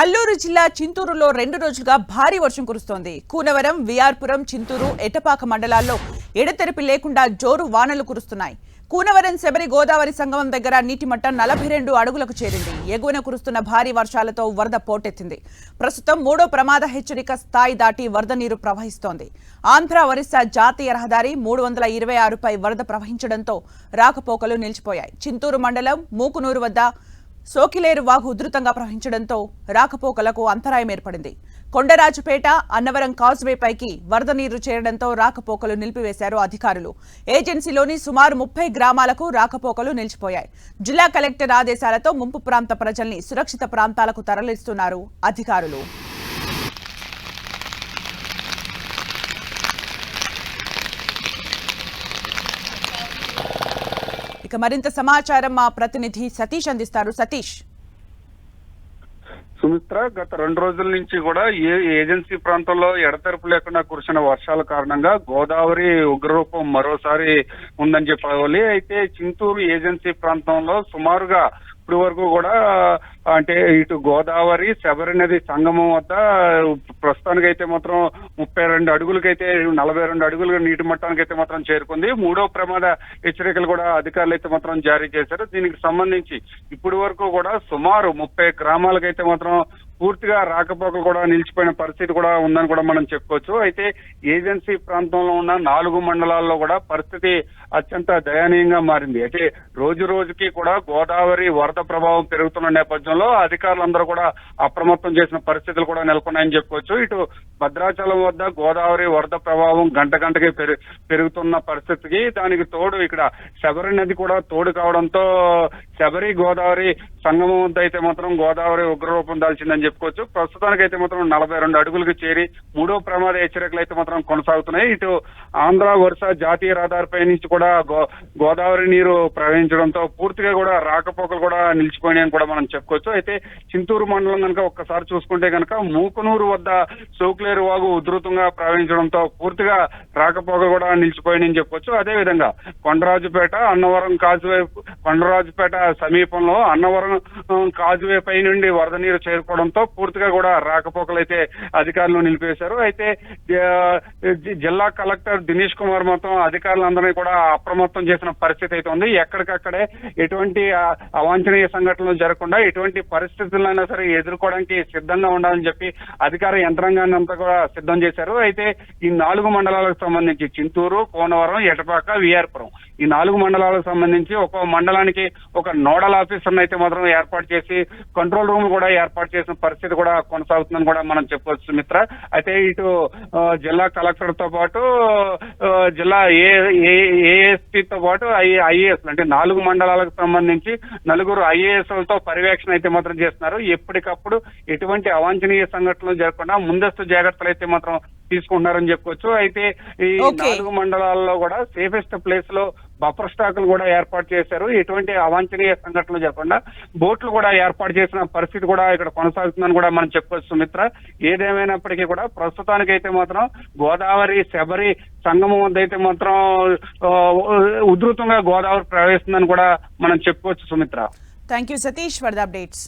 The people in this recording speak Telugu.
అల్లూరు జిల్లా చింతూరులో 2 రోజులుగా భారీ వర్షం కురుస్తోంది. కూనవరం, విఆర్పురం, చింతూరు, ఎటపాక మండలాల్లో ఎడతెరిపి లేకుండా జోరు వానలు కురుస్తున్నాయి. కూనవరం శబరి గోదావరి సంగమం దగ్గర నీటి మట్టం 42 అడుగులకు చేరింది. ఎగువన కురుస్తున్న భారీ వర్షాలతో వరద పోటెత్తింది. ప్రస్తుతం 3వ ప్రమాద హెచ్చరిక స్థాయి దాటి వరద నీరు ప్రవహిస్తోంది. ఆంధ్ర ఒరిస్సా జాతీయ రహదారి 326పై వరద ప్రవహించడంతో రాకపోకలు నిలిచిపోయాయి. చింతూరు మండలం మూకునూరు వద్ద సోకిలేరు వాగు ఉధృతంగా ప్రవహించడంతో రాకపోకలకు అంతరాయం ఏర్పడింది. కొండరాజుపేట, అన్నవరం కాజ్వే పైకి వరద నీరు చేరడంతో రాకపోకలు నిలిపివేశారు అధికారులు. ఏజెన్సీలోని సుమారు 30 గ్రామాలకు రాకపోకలు నిలిచిపోయాయి. జిల్లా కలెక్టర్ ఆదేశాలతో ముంపు ప్రాంత ప్రజల్ని సురక్షిత ప్రాంతాలకు తరలిస్తున్నారు అధికారులు. ఇక మరింత సమాచారం మా ప్రతినిధి సతీష్ అందిస్తారు. సతీష్. సుమిత్ర, గత 2 రోజుల నుంచి కూడా ఏజెన్సీ ప్రాంతంలో ఎడతెరపు లేకుండా కురిసిన వర్షాల కారణంగా గోదావరి ఉగ్రరూపం మరోసారి ఉందని చెప్పాలి. అయితే చింతూరు ఏజెన్సీ ప్రాంతంలో సుమారుగా ఇప్పటి వరకు కూడా అంటే ఇటు గోదావరి శబరి నది సంగమం వద్ద ప్రస్తుతానికి అయితే మాత్రం 32 అడుగులకైతే 42 అడుగుల నీటి మట్టానికి అయితే మాత్రం చేరుకుంది. 3వ ప్రమాద హెచ్చరికలు కూడా అధికారులు అయితే మాత్రం జారీ చేశారు. దీనికి సంబంధించి ఇప్పటి వరకు కూడా సుమారు 30 గ్రామాలకైతే మాత్రం పూర్తిగా రాకపోకలు కూడా నిలిచిపోయిన పరిస్థితి కూడా ఉందని కూడా మనం చెప్పుకోవచ్చు. అయితే ఏజెన్సీ ప్రాంతంలో ఉన్న 4 మండలాల్లో కూడా పరిస్థితి అత్యంత దయనీయంగా మారింది. అయితే రోజు రోజుకి కూడా గోదావరి వరద ప్రభావం పెరుగుతున్న నేపథ్యంలో అధికారులందరూ కూడా అప్రమత్తం చేసిన పరిస్థితులు కూడా నెలకొన్నాయని చెప్పుకోవచ్చు. ఇటు భద్రాచలం వద్ద గోదావరి వరద ప్రభావం గంట గంటకి పెరుగుతున్న పరిస్థితికి దానికి తోడు ఇక్కడ శబరి నది కూడా తోడు కావడంతో శబరి గోదావరి సంగమం వద్ద అయితే మాత్రం గోదావరి ఉగ్రరూపం దాల్చిందని చెప్పుకోవచ్చు. ప్రస్తుతానికి అయితే మాత్రం 42 అడుగులకు చేరి 3వ ప్రమాద హెచ్చరికలు అయితే మాత్రం కొనసాగుతున్నాయి. ఇటు ఆంధ్ర ఒరిస్సా జాతీయ రహదారిపై నుంచి కూడా గోదావరి నీరు ప్రవహించడంతో పూర్తిగా కూడా రాకపోకలు కూడా నిలిచిపోయినాయని కూడా మనం చెప్పుకోవచ్చు. అయితే చింతూరు మండలం కనుక ఒక్కసారి చూసుకుంటే కనుక మూకునూరు వద్ద సోకులేరు వాగు ఉధృతంగా ప్రవహించడంతో పూర్తిగా రాకపోకలు కూడా నిలిచిపోయినాయని చెప్పుకోవచ్చు. అదే విధంగా కొండరాజుపేట, అన్నవరం కాజువే, కొండరాజుపేట సమీపంలో అన్నవరం కాజువే పై నుండి వరద నీరు చేరుకోవడంతో పూర్తిగా కూడా రాకపోకలు అయితే అధికారులు నిలిపేశారు. అయితే జిల్లా కలెక్టర్ దినేష్ కుమార్ మొత్తం అధికారులందరినీ కూడా అప్రమత్తం చేసిన పరిస్థితి అయితే ఉంది. ఎక్కడికక్కడే ఎటువంటి అవాంఛనీయ సంఘటనలు జరగకుండా ఎటువంటి పరిస్థితులైనా సరే ఎదుర్కోవడానికి సిద్ధంగా ఉండాలని చెప్పి అధికార యంత్రాంగాన్ని అంతా కూడా సిద్ధం చేశారు. అయితే ఈ 4 మండలాలకు సంబంధించి చింతూరు, కోనవరం, ఎటపాక, విఆర్పురం ఈ 4 మండలాలకు సంబంధించి ఒక్కో మండలానికి ఒక నోడల్ ఆఫీసర్ని అయితే మాత్రం ఏర్పాటు చేసి కంట్రోల్ రూమ్ కూడా ఏర్పాటు చేసిన పరిస్థితి కూడా కొనసాగుతుందని కూడా మనం చెప్పవచ్చు మిత్ర. అయితే ఇటు జిల్లా కలెక్టర్ తో పాటు జిల్లా ఏఎస్పీతో పాటు ఐఏఎస్ అంటే 4 మండలాలకు సంబంధించి 4 ఐఏఎస్లతో పర్యవేక్షణ అయితే మాత్రం చేస్తున్నారు. ఎప్పటికప్పుడు ఎటువంటి అవాంఛనీయ సంఘటనలు జరగకుండా ముందస్తు జాగ్రత్తలు అయితే మాత్రం తీసుకుంటున్నారని చెప్పుకోవచ్చు. అయితే ఈ 4 మండలాల్లో కూడా సేఫెస్ట్ ప్లేస్ లో బఫర్ స్టాకులు కూడా ఏర్పాటు చేశారు. ఎటువంటి అవాంఛనీయ సంఘటనలు జరగకుండా బోట్లు కూడా ఏర్పాటు చేసిన పరిస్థితి కూడా ఇక్కడ కొనసాగుతుందని కూడా మనం చెప్పుకోవచ్చు మిత్ర. ఏదేమైనప్పటికీ కూడా ప్రస్తుతానికి అయితే మాత్రం గోదావరి శబరి సంగమం వద్ద అయితే మాత్రం ఉధృతంగా గోదావరి ప్రవేశిస్తుందని కూడా మనం చెప్పుకోవచ్చు Sumitra. Thank you Satish for the updates.